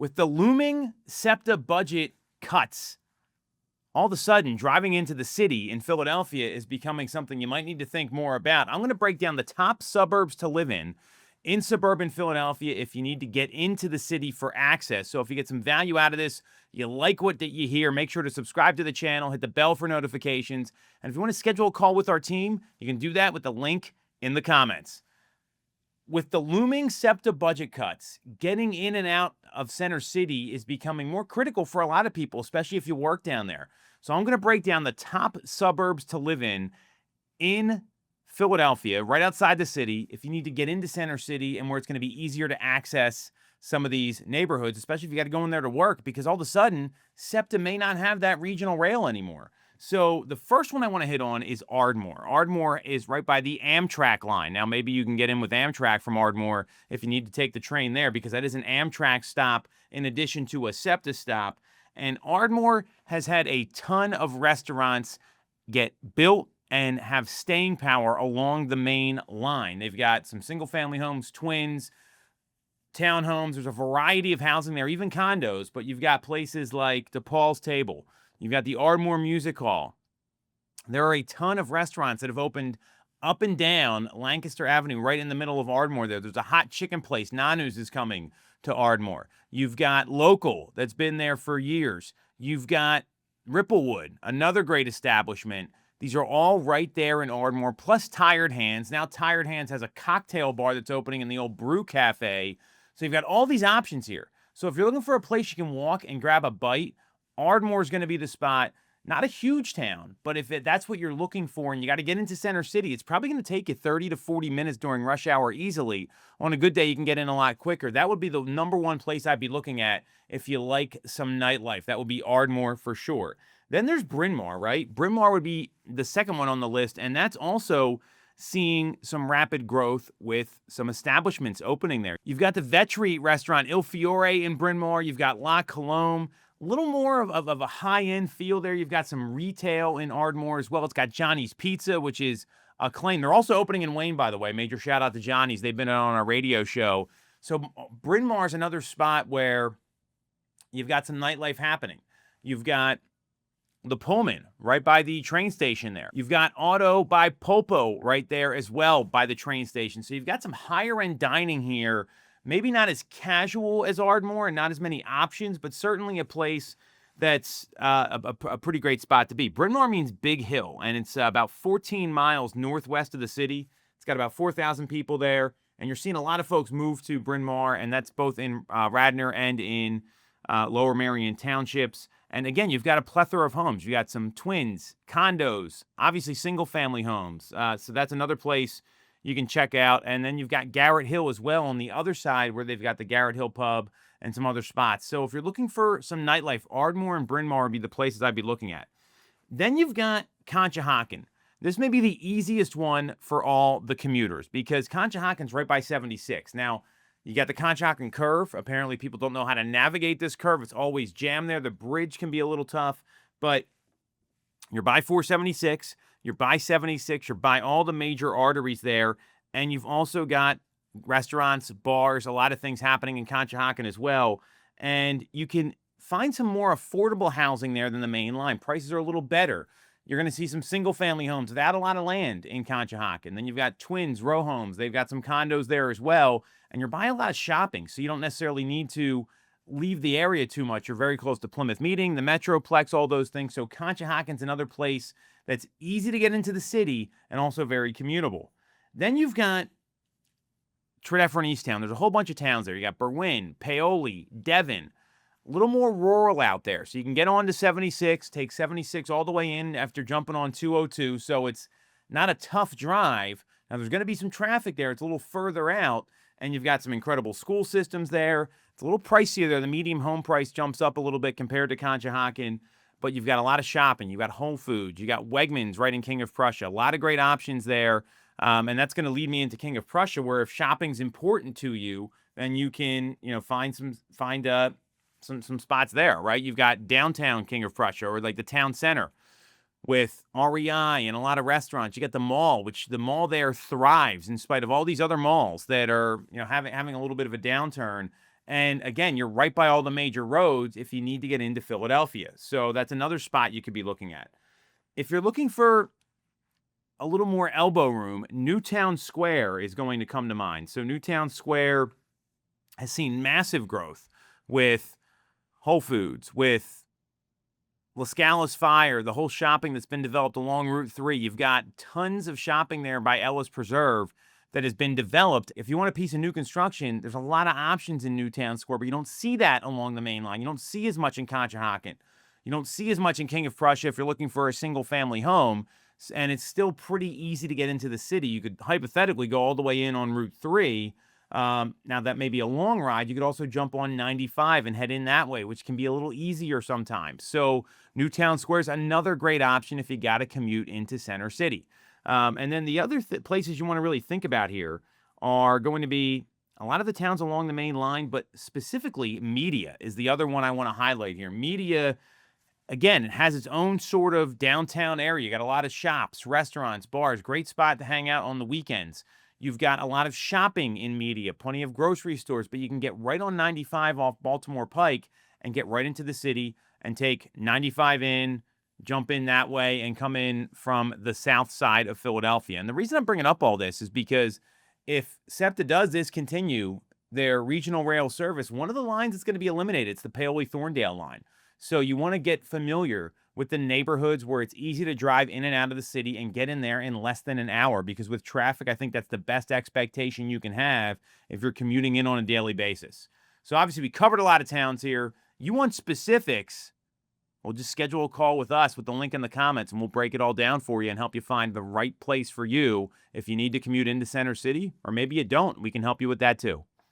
With the looming SEPTA budget cuts, all of a sudden, driving into the city in Philadelphia is becoming something you might need to think more about. I'm going to break down the top suburbs to live in suburban Philadelphia if you need to get into the city for access. So if you get some value out of this, you like what you hear, make sure to subscribe to the channel, hit the bell for notifications. And if you want to schedule a call with our team, you can do that with the link in the comments. With the looming SEPTA budget cuts, getting in and out of Center City is becoming more critical for a lot of people, especially if you work down there. So I'm going to break down the top suburbs to live in Philadelphia, right outside the city, if you need to get into Center City and where it's going to be easier to access some of these neighborhoods, especially if you got to go in there to work, because all of a sudden, SEPTA may not have that regional rail anymore. So the first one I want to hit on is Ardmore. Ardmore is right by the Amtrak line. Now, maybe you can get in with Amtrak from Ardmore if you need to take the train there, because that is an Amtrak stop in addition to a SEPTA stop. And Ardmore has had a ton of restaurants get built and have staying power along the main line. They've got some single-family homes, twins, townhomes. There's a variety of housing there, even condos, but you've got places like DePaul's Table. You've got the Ardmore Music Hall. There are a ton of restaurants that have opened up and down Lancaster Avenue, right in the middle of Ardmore there. There's a hot chicken place. Nanu's is coming to Ardmore. You've got Local that's been there for years. You've got Ripplewood, another great establishment. These are all right there in Ardmore, plus Tired Hands. Now Tired Hands has a cocktail bar that's opening in the old Brew Cafe. So you've got all these options here. So if you're looking for a place you can walk and grab a bite, Ardmore is going to be the spot. Not a huge town, but if that's what you're looking for and you got to get into Center City, it's probably going to take you 30 to 40 minutes during rush hour easily. On a good day, you can get in a lot quicker. That would be the number one place I'd be looking at if you like some nightlife. That would be Ardmore for sure. Then there's Bryn Mawr, right? Bryn Mawr would be the second one on the list, and that's also seeing some rapid growth with some establishments opening there. You've got the Vetri restaurant Il Fiore in Bryn Mawr. You've got La Colombe. A little more of a high-end feel there. You've got some retail in Ardmore as well. It's got Johnny's Pizza, which is acclaimed. They're also opening in Wayne, by the way. Major shout-out to Johnny's. They've been on our radio show. So Bryn Mawr is another spot where you've got some nightlife happening. You've got the Pullman right by the train station there. You've got Auto by Polpo right there as well by the train station. So you've got some higher-end dining here. Maybe not as casual as Ardmore and not as many options, but certainly a place that's a pretty great spot to be. Bryn Mawr means Big Hill, and it's about 14 miles northwest of the city. It's got about 4,000 people there, and you're seeing a lot of folks move to Bryn Mawr, and that's both in Radnor and in Lower Merion townships. And again, you've got a plethora of homes. You got some twins, condos, obviously single-family homes. So that's another place you can check out. And then you've got Garrett Hill as well on the other side where they've got the Garrett Hill Pub and some other spots. So if you're looking for some nightlife, Ardmore and Bryn Mawr would be the places I'd be looking at. Then you've got Conshohocken. This may be the easiest one for all the commuters because Conshohocken's right by 76. Now, you got the Conshohocken curve. Apparently, people don't know how to navigate this curve. It's always jammed there. The bridge can be a little tough, but you're by 476. You're by 76, you're by all the major arteries there, and you've also got restaurants, bars, a lot of things happening in Conshohocken as well, and you can find some more affordable housing there than the main line. Prices are a little better. You're going to see some single-family homes without a lot of land in Conshohocken. Then you've got twins, row homes. They've got some condos there as well, and you're buying a lot of shopping, so you don't necessarily need to leave the area too much. You're very close to Plymouth Meeting, the Metroplex, all those things, so Conshohocken's another place that's easy to get into the city and also very commutable. Then you've got Tredeffert and Easttown. There's a whole bunch of towns there. You got Berwyn, Paoli, Devon. A little more rural out there. So you can get on to 76, take 76 all the way in after jumping on 202. So it's not a tough drive. Now there's going to be some traffic there. It's a little further out. And you've got some incredible school systems there. It's a little pricier there. The medium home price jumps up a little bit compared to Conshohocken. But you've got a lot of shopping. You've got Whole Foods. You got Wegmans right in King of Prussia. A lot of great options there. And that's going to lead me into King of Prussia, where if shopping's important to you, then you can, find some spots there, right? You've got downtown King of Prussia or like the town center with REI and a lot of restaurants. You got the mall, which the mall there thrives in spite of all these other malls that are, having a little bit of a downturn. And again, you're right by all the major roads if you need to get into Philadelphia. So that's another spot you could be looking at. If you're looking for a little more elbow room, Newtown Square is going to come to mind. So Newtown Square has seen massive growth with Whole Foods, with Lascala's Fire, the whole shopping that's been developed along Route 3. You've got tons of shopping there by Ellis Preserve that has been developed. If you want a piece of new construction, there's a lot of options in Newtown Square, but you don't see that along the main line. You don't see as much in Conshohocken. You don't see as much in King of Prussia if you're looking for a single family home. And it's still pretty easy to get into the city. You could hypothetically go all the way in on Route 3. Now, that may be a long ride. You could also jump on 95 and head in that way, which can be a little easier sometimes. So Newtown Square is another great option if you got to commute into Center City. And then the other places you want to really think about here are going to be a lot of the towns along the main line, but specifically Media is the other one I want to highlight here. Media, again, it has its own sort of downtown area. You got a lot of shops, restaurants, bars, great spot to hang out on the weekends. You've got a lot of shopping in Media, plenty of grocery stores, but you can get right on 95 off Baltimore Pike and get right into the city and take 95 in, jump in that way, and come in from the south side of Philadelphia. And the reason I'm bringing up all this is because if SEPTA does discontinue their regional rail service, one of the lines that's going to be eliminated, it's the Paoli-Thorndale line. So you want to get familiar with the neighborhoods where it's easy to drive in and out of the city and get in there in less than an hour, because with traffic, I think that's the best expectation you can have if you're commuting in on a daily basis. So obviously we covered a lot of towns here. You want specifics, well, just schedule a call with us with the link in the comments, and we'll break it all down for you and help you find the right place for you if you need to commute into Center City, or maybe you don't. We can help you with that too.